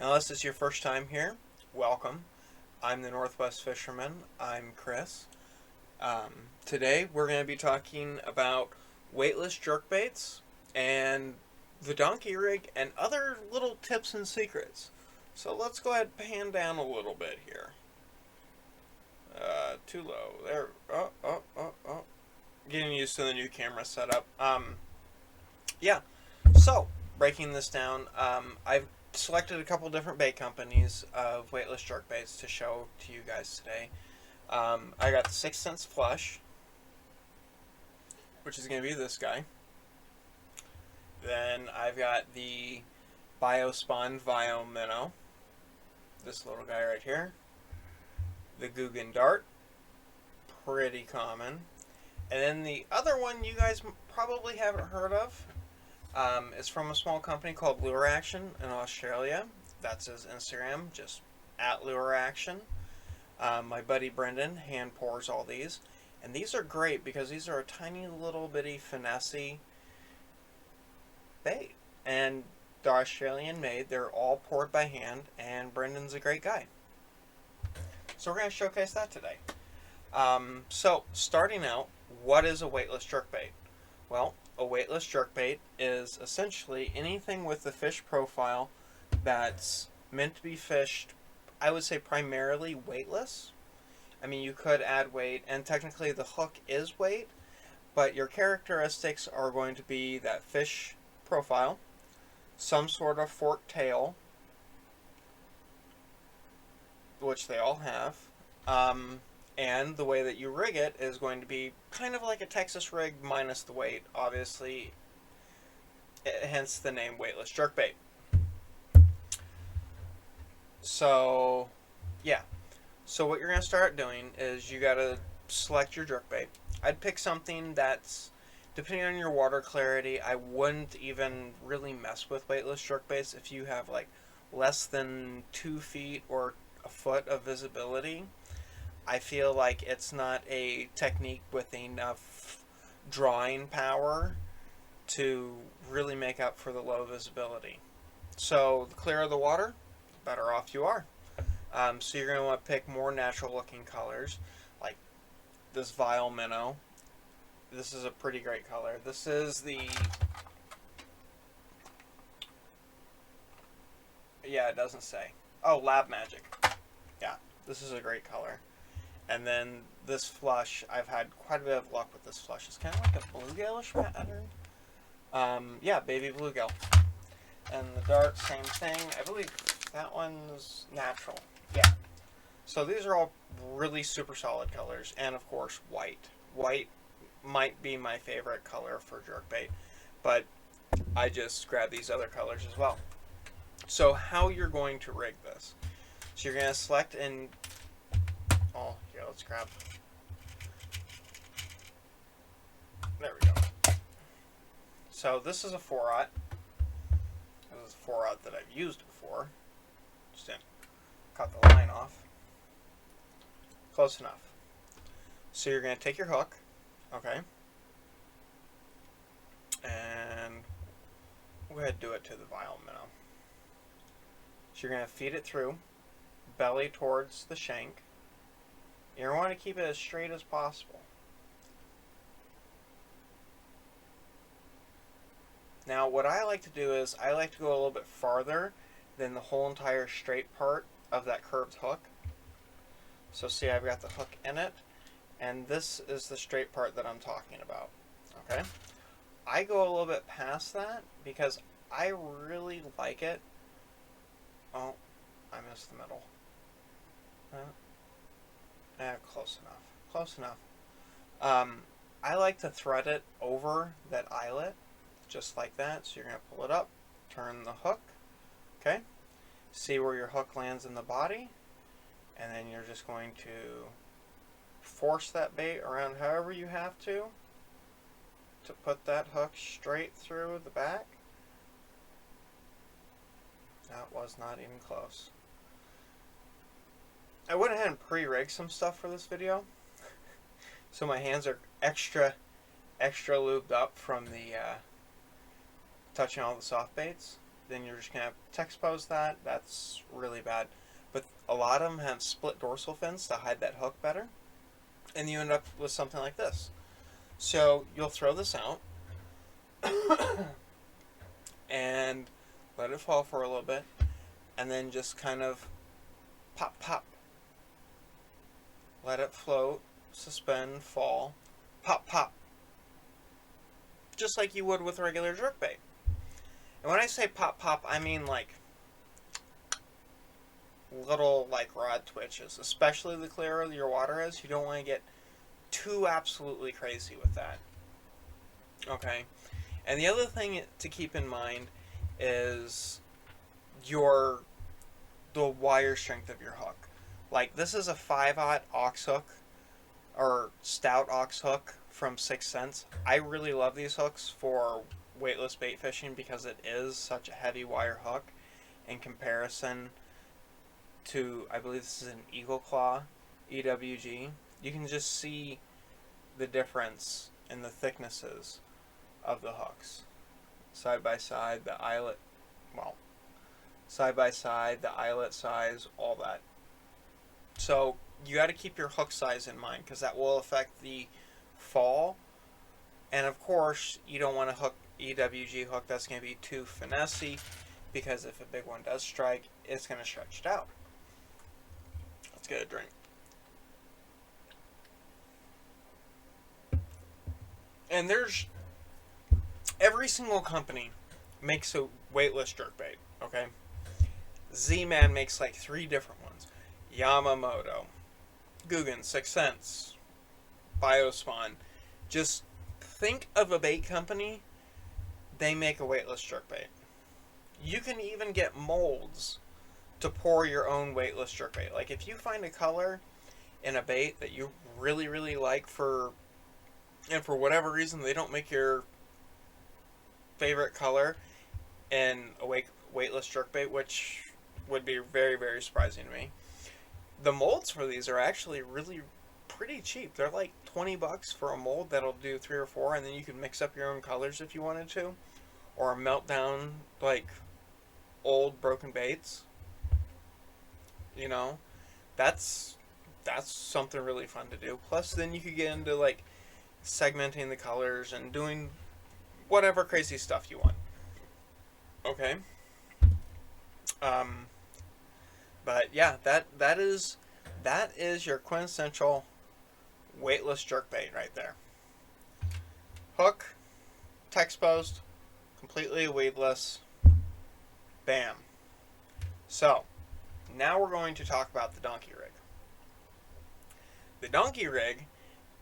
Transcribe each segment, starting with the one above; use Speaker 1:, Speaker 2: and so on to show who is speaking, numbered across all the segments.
Speaker 1: Unless it's your first time here, welcome. I'm the Northwest Fisherman. I'm Chris. Today we're going to be talking about weightless jerkbaits and the donkey rig and other little tips and secrets. So let's go ahead and pan down a little bit here. Too low. There. Oh. Getting used to the new camera setup. Yeah. So, breaking this down, I've selected a couple different bait companies of weightless jerkbaits to show to you guys today. I got the 6 cents flush, which is going to be this guy. Then I've got the Biospawn Vio Minnow, this little guy right here. The Googan Dart, pretty common. And then the other one you guys probably haven't heard of. It's from a small company called Lure Action in Australia. That's his Instagram, just at Lure Action. My buddy Brendan hand pours all these. And these are great because these are a tiny little bitty finessey bait. And they're Australian made. They're all poured by hand. And Brendan's a great guy. So we're going to showcase that today. So starting out, what is a weightless jerkbait? Well, a weightless jerkbait is essentially anything with the fish profile that's meant to be fished, I would say primarily weightless. I mean, you could add weight, and technically the hook is weight, but your characteristics are going to be that fish profile, some sort of forked tail, which they all have, and the way that you rig it is going to be kind of like a Texas rig minus the weight, obviously, hence the name weightless jerkbait. So, yeah. So what you're going to start doing is you got to select your jerkbait. I'd pick something that's, depending on your water clarity, I wouldn't even really mess with weightless jerkbaits if you have like less than 2 feet or a foot of visibility. I feel like it's not a technique with enough drawing power to really make up for the low visibility. So the clearer the water, the better off you are. So you're going to want to pick more natural looking colors, like this Vile Minnow. This is a pretty great color. This is the, yeah, it doesn't say. Oh, Lab Magic. Yeah, this is a great color. And then this flush, I've had quite a bit of luck with this flush. It's kind of like a bluegill-ish pattern. Yeah, baby bluegill. And the dart, same thing. I believe that one's natural. Yeah. So these are all really super solid colors. And of course, white. White might be my favorite color for jerkbait, but I just grabbed these other colors as well. So how you're going to rig this. So you're going to select and oh, here, let's grab. There we go. So this is a 4-aught. This is a 4-aught that I've used before. Just didn't cut the line off. Close enough. So you're going to take your hook, okay, and go ahead and do it to the Vile Minnow. So you're going to feed it through, belly towards the shank. You want to keep it as straight as possible. Now, what I like to do is I like to go a little bit farther than the whole entire straight part of that curved hook. So see, I've got the hook in it, and this is the straight part that I'm talking about. Okay? I go a little bit past that because I really like it. Oh, I missed the middle. Close enough. Close enough. I like to thread it over that eyelet, just like that. So you're going to pull it up, turn the hook, okay? See where your hook lands in the body, and then you're just going to force that bait around however you have to put that hook straight through the back. That was not even close. I went ahead and pre-rigged some stuff for this video, so my hands are extra lubed up from the touching all the soft baits. then you're just going to expose that. That's really bad. But a lot of them have split dorsal fins to hide that hook better. And you end up with something like this. So you'll throw this out and let it fall for a little bit. And then just kind of pop, pop. Let it float, suspend, fall, pop, pop. Just like you would with regular jerkbait. And when I say pop, pop, I mean like little like rod twitches, especially the clearer your water is. You don't want to get too absolutely crazy with that. Okay? And the other thing to keep in mind is the wire strength of your hook. Like, this is a 5/0 ox hook, or stout ox hook from 6 cents. I really love these hooks for weightless bait fishing because it is such a heavy wire hook in comparison to, I believe this is an Eagle Claw EWG. You can just see the difference in the thicknesses of the hooks. Side by side, the eyelet, well, side by side, the eyelet size, all that. So you got to keep your hook size in mind because that will affect the fall. And of course, you don't want a hook EWG hook that's going to be too finessey because if a big one does strike, it's going to stretch it out. Let's get a drink. And there's every single company makes a weightless jerkbait, okay? Z-Man makes like 3 different ones. Yamamoto, Googan, 6 cents, Biospawn. Just think of a bait company, they make a weightless jerkbait. You can even get molds to pour your own weightless jerkbait. Like if you find a color in a bait that you really, really like and for whatever reason they don't make your favorite color in a weightless jerkbait, which would be very, very surprising to me. The molds for these are actually really pretty cheap. They're like $20 for a mold that'll do 3 or 4, and then you can mix up your own colors if you wanted to, or melt down like old broken baits. You know, that's something really fun to do. Plus, then you could get into like segmenting the colors and doing whatever crazy stuff you want. Okay. But yeah, that is your quintessential weightless jerkbait right there. Hook, exposed, completely weedless. Bam. So, now we're going to talk about the donkey rig. The donkey rig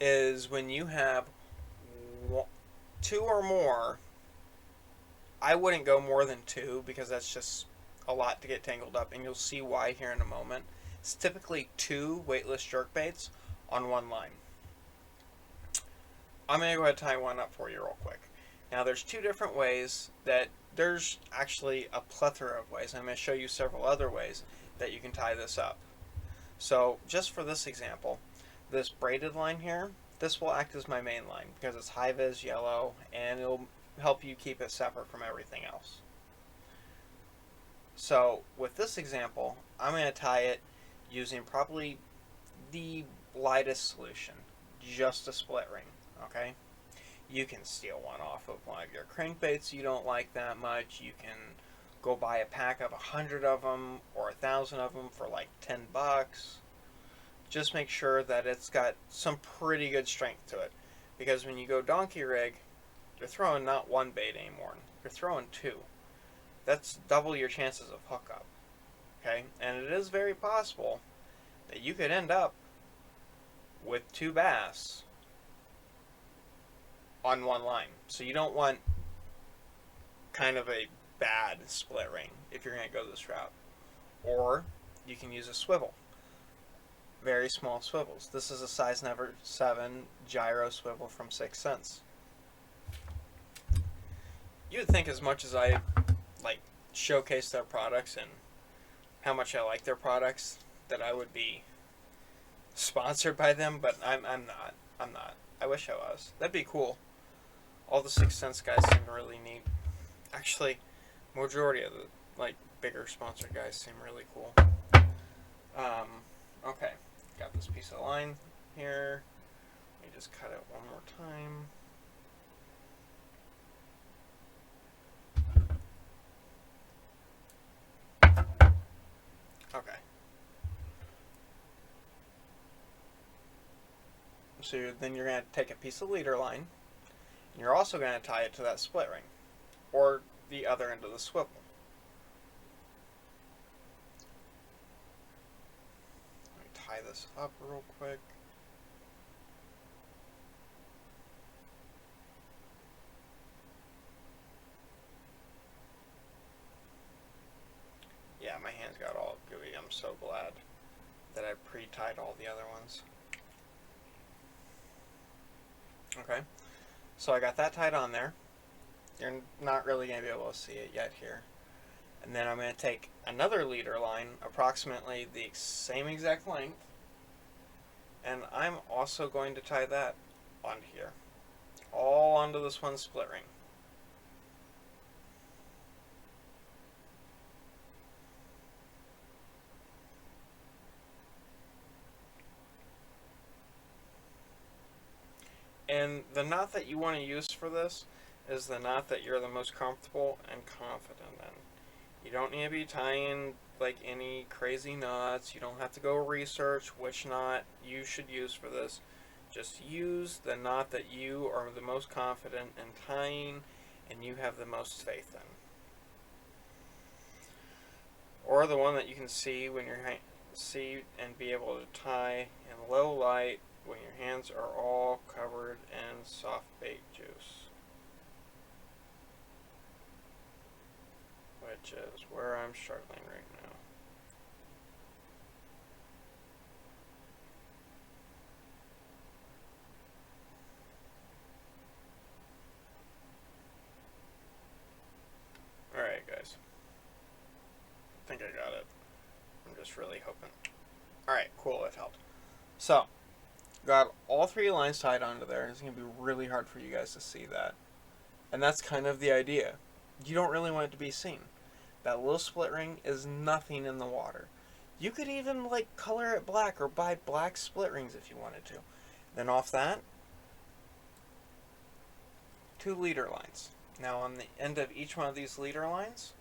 Speaker 1: is when you have 2 or more. I wouldn't go more than 2 because that's just a lot to get tangled up, and you'll see why here in a moment. It's typically 2 weightless jerkbaits on one line. I'm going to go ahead and tie one up for you real quick. Now there's 2 different ways there's actually a plethora of ways. I'm going to show you several other ways that you can tie this up. So just for this example, this braided line here, this will act as my main line because it's high vis yellow and it'll help you keep it separate from everything else. So with this example, I'm going to tie it using probably the lightest solution, just a split ring, okay? You can steal one off of one of your crankbaits you don't like that much. You can go buy a pack of 100 of them or 1,000 of them for like $10. Just make sure that it's got some pretty good strength to it. Because when you go donkey rig, you're throwing not 1 bait anymore. You're throwing 2. That's double your chances of hookup. Okay? And it is very possible that you could end up with 2 bass on one line. So you don't want kind of a bad split ring if you're going to go this route. Or you can use a swivel. Very small swivels. This is a size number 7 gyro swivel from 6 cents. You would think as much as I like showcase their products and how much I like their products that I would be sponsored by them, but I'm not. I wish I was. That'd be cool. All the 6 cents guys seem really neat. Actually, Majority of the like bigger sponsored guys seem really cool. Okay, got this piece of line here. Let me just cut it one more time. Okay. So then you're going to take a piece of leader line, and you're also going to tie it to that split ring, or the other end of the swivel. Let me tie this up real quick. Yeah, my hands got all gooey. I'm so glad that I pre-tied all the other ones. Okay, so I got that tied on there. You're not really going to be able to see it yet here. And then I'm going to take another leader line, approximately the same exact length, and I'm also going to tie that onto here, all onto this one split ring. And the knot that you want to use for this is the knot that you're the most comfortable and confident in. You don't need to be tying like any crazy knots. You don't have to go research which knot you should use for this. Just use the knot that you are the most confident in tying and you have the most faith in. Or the one that you can see when you're see and be able to tie in low light when your hands are all covered in soft bait juice, which is where I'm struggling right now. Alright guys, I think I got it. I'm just really hoping. Alright, cool, it helped. So, got all three lines tied onto there. It's going to be really hard for you guys to see that. And that's kind of the idea. You don't really want it to be seen. That little split ring is nothing in the water. You could even like color it black or buy black split rings if you wanted to. Then off that, 2 leader lines. Now on the end of each one of these leader lines,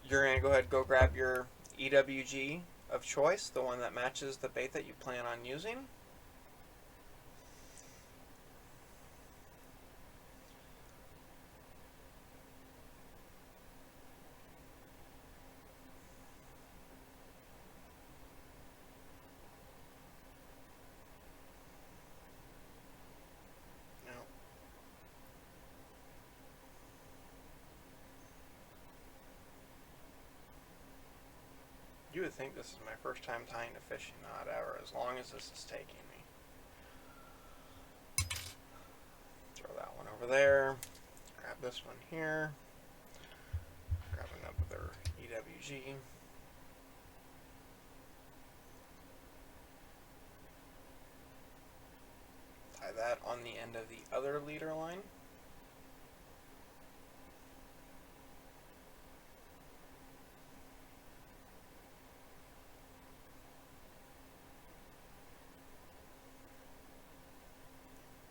Speaker 1: you're going to go ahead and go grab your EWG of choice, the one that matches the bait that you plan on using. You would think this is my first time tying a fishing knot ever, as long as this is taking me. Throw that one over there. Grab this one here. Grab another EWG. Tie that on the end of the other leader line.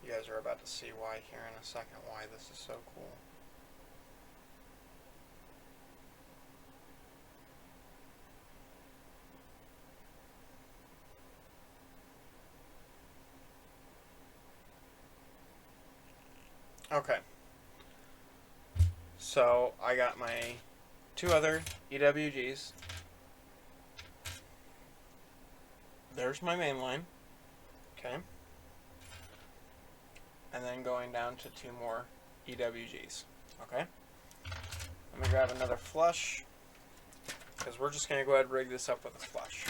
Speaker 1: You guys are about to see why here in a second, why this is so cool. Okay. So I got my 2 other EWGs. There's my main line. Okay. And then going down to 2 more EWGs. Okay. Let me grab another flush, because we're just going to go ahead and rig this up with a flush.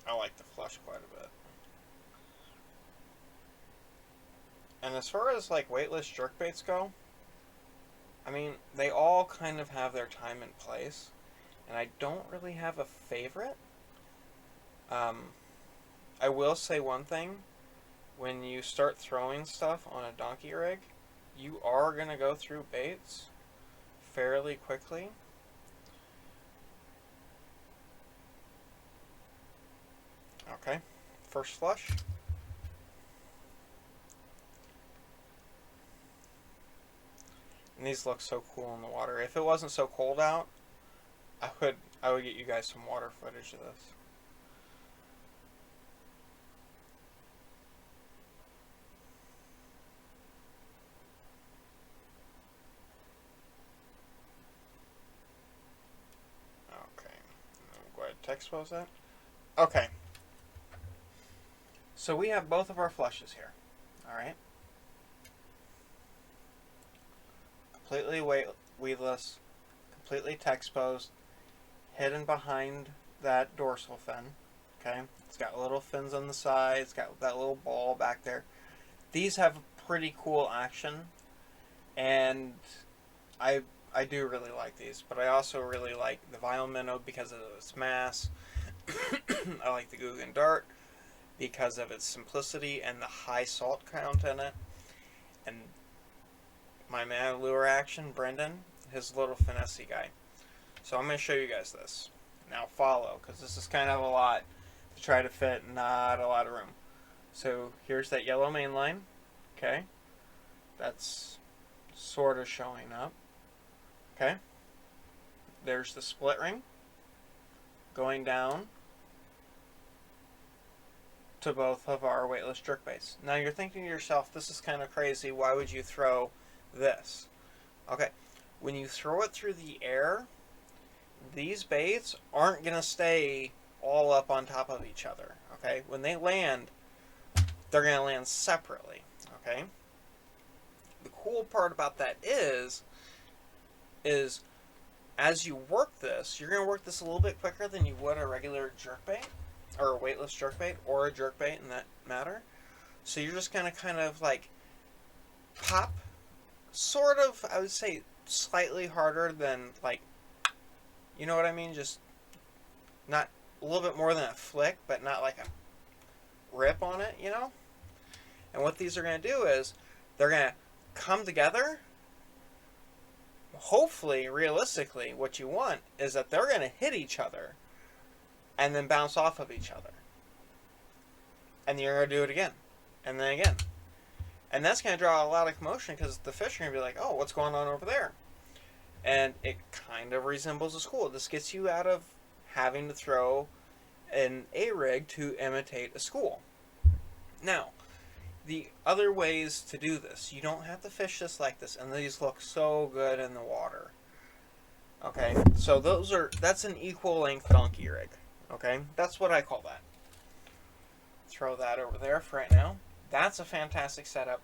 Speaker 1: I like the flush quite a bit. And as far as like weightless jerkbaits go, I mean, they all kind of have their time and place. And I don't really have a favorite. I will say one thing. when you start throwing stuff on a donkey rig, you are going to go through baits fairly quickly. Okay, first flush. And these look so cool in the water. If it wasn't so cold out, I would get you guys some water footage of this. Okay, go ahead and expose that. Okay, so we have both of our flushes here. All right, completely weedless, completely exposed, hidden behind that dorsal fin. Okay, it's got little fins on the side. It's got that little ball back there. These have pretty cool action, and I I do really like these, but I also really like the Vinyl Minnow because of its mass. I like the Googan Dart because of its simplicity and the high salt count in it. And my man lure action, Brendan, his little finesse guy. So I'm going to show you guys this. Now follow, because this is kind of a lot to try to fit, not a lot of room. So here's that yellow main line. Okay. That's sort of showing up. Okay. There's the split ring going down to both of our weightless jerkbaits. Now you're thinking to yourself, this is kind of crazy. Why would you throw this? Okay. When you throw it through the air, these baits aren't going to stay all up on top of each other. Okay. When they land, they're going to land separately. Okay. The cool part about that is as you work this, you're going to work this a little bit quicker than you would a regular jerkbait, or a weightless jerkbait, or a jerkbait in that matter. So you're just going to kind of like pop, sort of, I would say, slightly harder than like, you know what I mean? Just not a little bit more than a flick, but not like a rip on it, you know? And what these are going to do is they're going to come together. Hopefully, realistically, what you want is that they're going to hit each other and then bounce off of each other. And you're going to do it again. And then again. And that's going to draw a lot of commotion because the fish are going to be like, oh, what's going on over there? And it kind of resembles a school. This gets you out of having to throw an A-rig to imitate a school. Now, the other ways to do this, you don't have to fish this like this, and these look so good in the water. Okay, so that's an equal length donkey rig. Okay, that's what I call that. Throw that over there for right now. That's a fantastic setup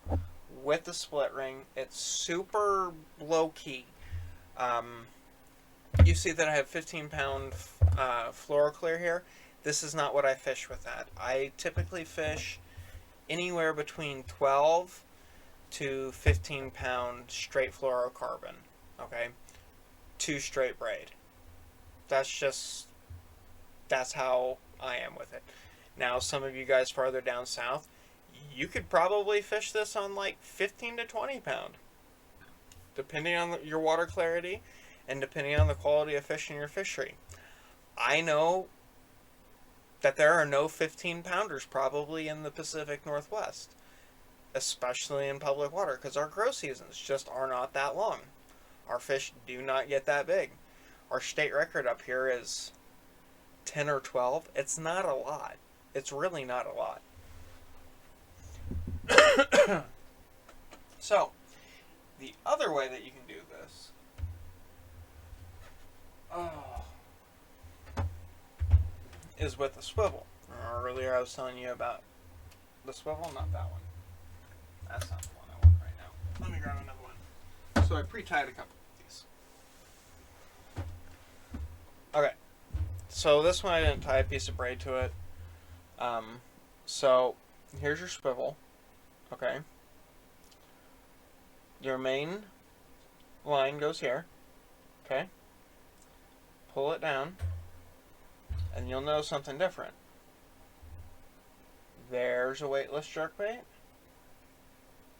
Speaker 1: with the split ring. It's super low key. You see that I have 15-pound fluoroclear here. This is not what I fish with that. I typically fish anywhere between 12 to 15-pound straight fluorocarbon. Okay, 2 straight braid. That's how I am with it. Now, some of you guys farther down south, you could probably fish this on like 15 to 20 pound, depending on your water clarity and depending on the quality of fish in your fishery. I know that there are no 15-pounders probably in the Pacific Northwest, especially in public water, because our grow seasons just are not that long. Our fish do not get that big. Our state record up here is 10 or 12. It's not a lot. It's really not a lot. So, the other way that you can do this, is with the swivel. Earlier I was telling you about the swivel, not that one. That's not the one I want right now. Let me grab another one. So I pre-tied a couple of these. Okay. So this one I didn't tie a piece of braid to it. So here's your swivel. Okay. Your main line goes here. Okay. Pull it down. And you'll notice something different. There's a weightless jerkbait.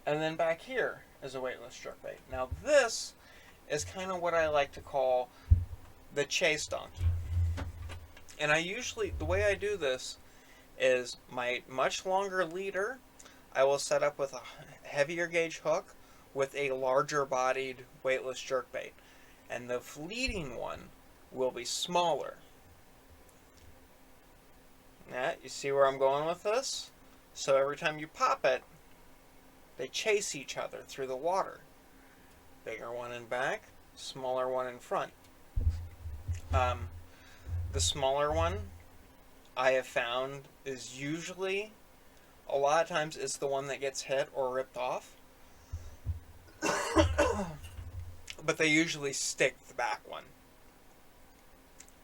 Speaker 1: And then back here is a weightless jerkbait. Now this is kind of what I like to call the chase donkey. And I usually, the way I do this is my much longer leader, I will set up with a heavier gauge hook with a larger bodied weightless jerkbait. And the leading one will be smaller. Now, you see where I'm going with this? So every time you pop it, they chase each other through the water. Bigger one in back, smaller one in front. The smaller one I have found is usually, a lot of times, it's the one that gets hit or ripped off. But they usually stick the back one.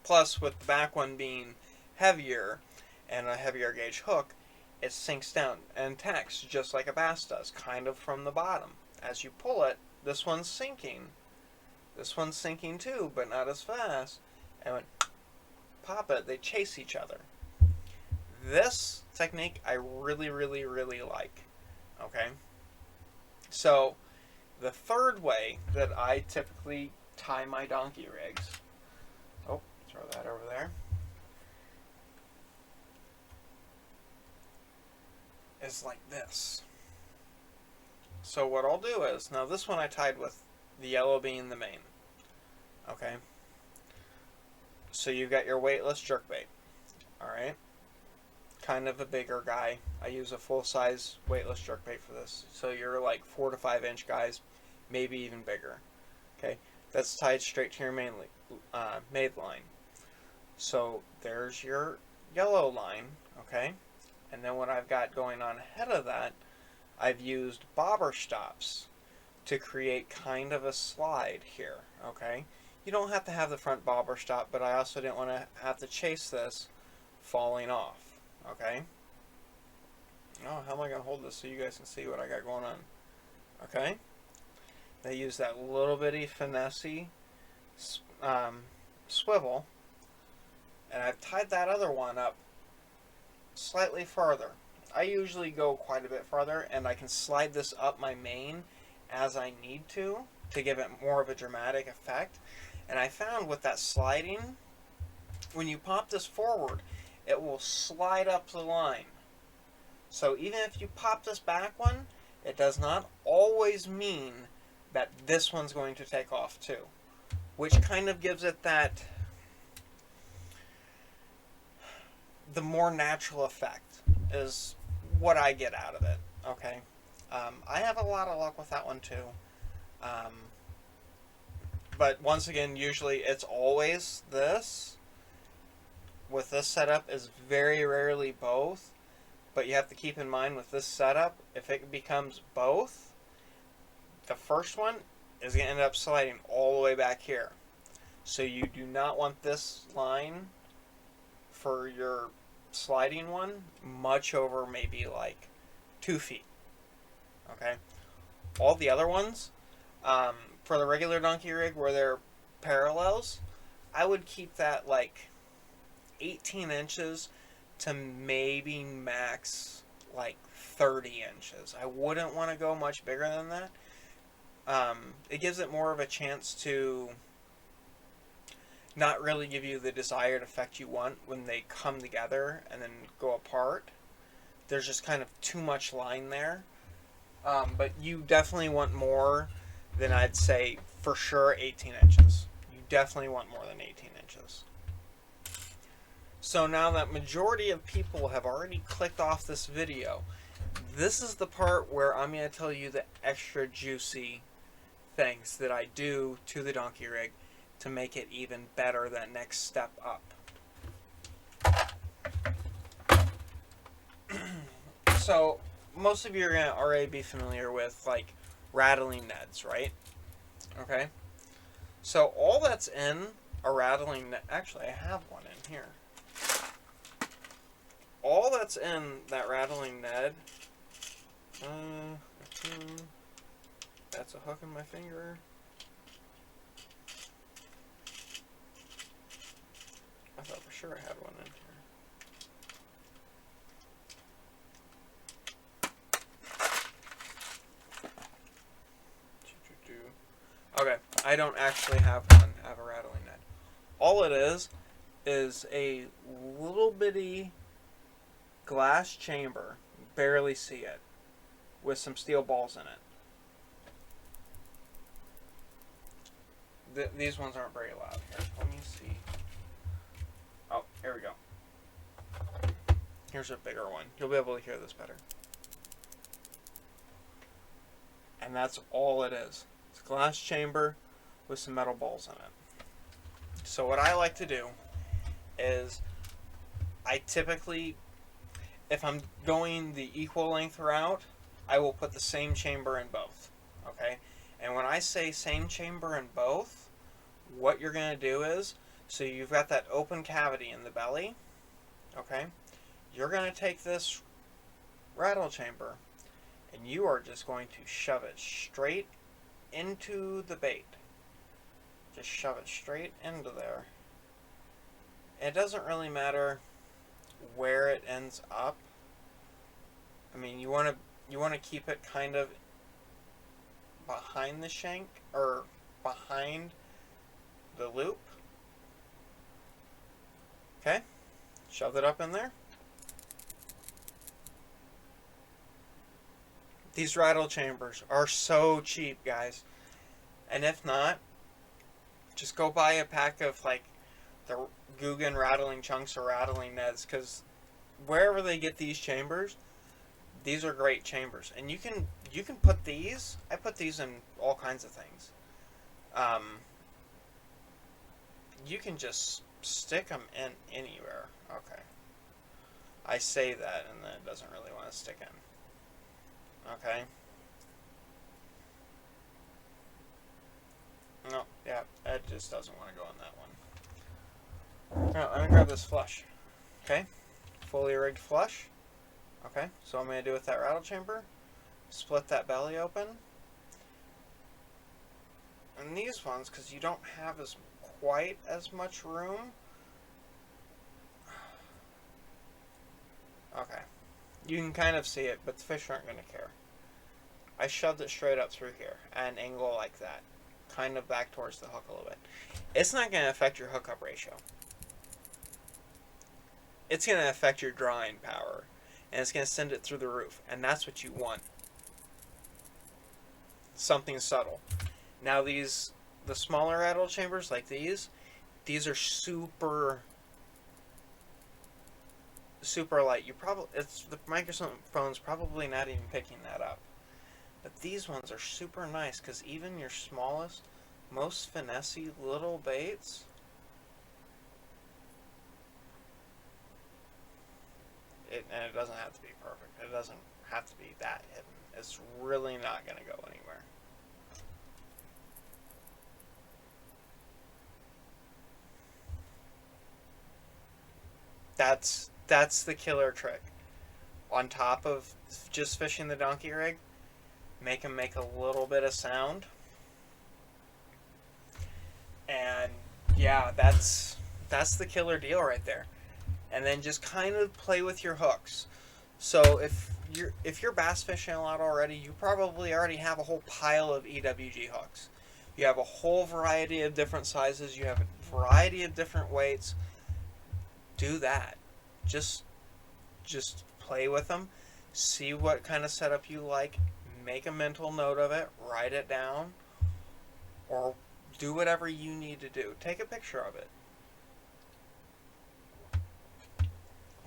Speaker 1: Plus, with the back one being heavier and a heavier gauge hook, it sinks down and tacks just like a bass does, kind of from the bottom. As you pull it, this one's sinking. This one's sinking too, but not as fast. And when pop it, they chase each other. This technique I really, really, really like. Okay? So, the third way that I typically tie my donkey rigs. Oh, throw that over there. Is like this. So what I'll do is, now this one I tied with the yellow being the main. Okay? So you've got your weightless jerkbait. Alright? Kind of a bigger guy. I use a full-size weightless jerkbait for this. So you're like 4 to 5 inch guys, maybe even bigger. Okay? That's tied straight to your main line. So there's your yellow line. Okay? And then what I've got going on ahead of that, I've used bobber stops to create kind of a slide here, okay? You don't have to have the front bobber stop, but I also didn't want to have to chase this falling off, okay? Oh, how am I going to hold this so you guys can see what I got going on? Okay? They use that little bitty finessey swivel, and I've tied that other one up slightly farther. I usually go quite a bit farther, and I can slide this up my main as I need to give it more of a dramatic effect. And I found with that sliding, when you pop this forward, it will slide up the line. So even if you pop this back one, it does not always mean that this one's going to take off too, which kind of gives it that the more natural effect is what I get out of it. Okay, I have a lot of luck with that one too. But once again, usually it's always this. With this setup is very rarely both. But you have to keep in mind with this setup, if it becomes both, the first one is going to end up sliding all the way back here. So you do not want this line for your sliding one much over maybe like 2 feet. Okay? All the other ones, for the regular donkey rig where they're parallels, I would keep that like 18 inches to maybe max like 30 inches. I wouldn't want to go much bigger than that. It gives it more of a chance to not really give you the desired effect you want when they come together and then go apart. There's just kind of too much line there. But you definitely want more than, I'd say, for sure 18 inches. You definitely want more than 18 inches. So now that majority of people have already clicked off this video, this is the part where I'm going to tell you the extra juicy things that I do to the donkey rig to make it even better, that next step up. So most of you are going to already be familiar with like rattling nets, right? Okay. So all that's in a rattling net, actually I have one in here. All that's in that rattling Ned, that's a hook in my finger. I thought for sure I had one in I don't actually have one. I have a rattling Ned. All it is a little bitty glass chamber. Barely see it. With some steel balls in it. These ones aren't very loud. Here, let me see. Oh, here we go. Here's a bigger one. You'll be able to hear this better. And that's all it is. It's a glass chamber with some metal balls in it. So what I like to do is I typically, if I'm going the equal length route, I will put the same chamber in both. Okay? And when I say same chamber in both, what you're going to do is, so you've got that open cavity in the belly, okay? You're going to take this rattle chamber and you are just going to shove it straight into the bait. Just shove it straight into there. It doesn't really matter where it ends up. I mean, you want to keep it kind of behind the shank or behind the loop. Okay? Shove it up in there. These rattle chambers are so cheap, guys. And if not, just go buy a pack of like the Googan rattling chunks or rattling Neds, because wherever they get these chambers, these are great chambers. And you can put these. I put these in all kinds of things. You can just stick them in anywhere. Okay. I say that and then it doesn't really want to stick in. Okay. No, yeah, it just doesn't want to go in that one. Now, I'm going to grab this flush. Okay. Fully rigged flush. Okay, so what I'm going to do with that rattle chamber, split that belly open. And these ones, because you don't have quite as much room. Okay. You can kind of see it, but the fish aren't going to care. I shoved it straight up through here at an angle like that. Kind of back towards the hook a little bit. It's not going to affect your hookup ratio. It's going to affect your drawing power. And it's going to send it through the roof. And that's what you want. Something subtle. Now the smaller rattle chambers like these are super light. The microphone's probably not even picking that up. But these ones are super nice because even your smallest, most finessey little baits, and it doesn't have to be perfect. It doesn't have to be that hidden. It's really not going to go anywhere. That's the killer trick. On top of just fishing the donkey rig, make them make a little bit of sound. And yeah, that's the killer deal right there. And then just kind of play with your hooks. So if you're bass fishing a lot already, you probably already have a whole pile of EWG hooks. You have a whole variety of different sizes. You have a variety of different weights. Do that. Just play with them. See what kind of setup you like. Make a mental note of it. Write it down. Or do whatever you need to do. Take a picture of it.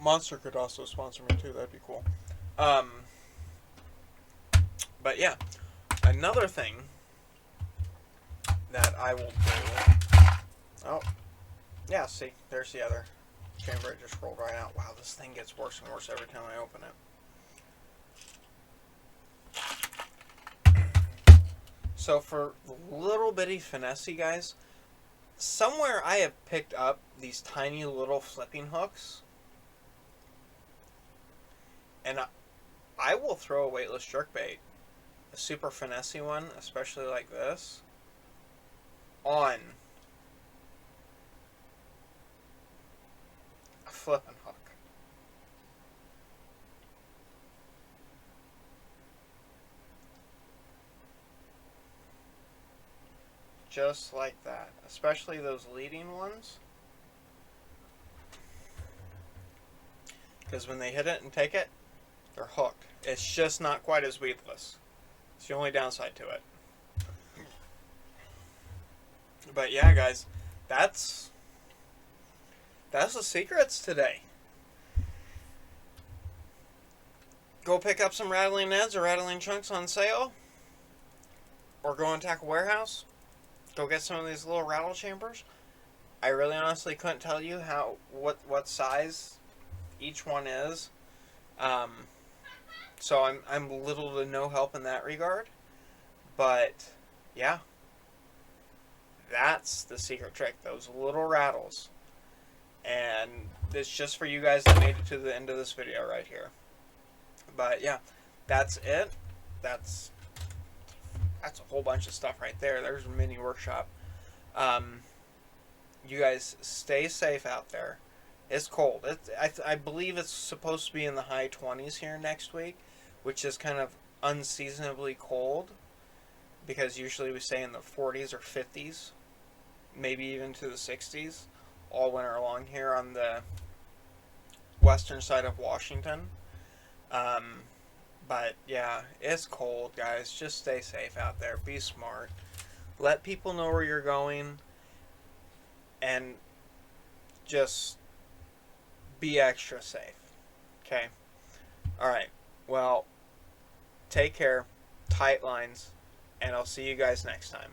Speaker 1: Monster could also sponsor me too. That'd be cool. But yeah, another thing that I will do. Oh, yeah. See, there's the other chamber. It just rolled right out. Wow, this thing gets worse and worse every time I open it. So for little bitty finessey guys, somewhere I have picked up these tiny little flipping hooks. And I will throw a weightless jerkbait, a super finessey one, especially like this, on a flipping hook. just like that. Especially those leading ones. Because when they hit it and take it, they're hooked. It's just not quite as weedless. It's the only downside to it. But yeah, guys, that's the secrets today. Go pick up some rattling Neds or rattling chunks on sale. Or go and tackle warehouse. Go get some of these little rattle chambers. I really honestly couldn't tell you what size each one is. So I'm little to no help in that regard. But yeah, that's the secret trick. Those little rattles. And it's just for you guys that made it to the end of this video right here. But yeah, that's it. That's a whole bunch of stuff right there. There's a mini workshop. You guys stay safe out there. It's cold. I believe it's supposed to be in the high 20s here next week, which is kind of unseasonably cold, because usually we stay in the 40s or 50s, maybe even to the 60s all winter long here on the western side of Washington. But yeah, it's cold, guys. Just stay safe out there. Be smart. Let people know where you're going. And just be extra safe. Okay? Alright. Well, take care. Tight lines. And I'll see you guys next time.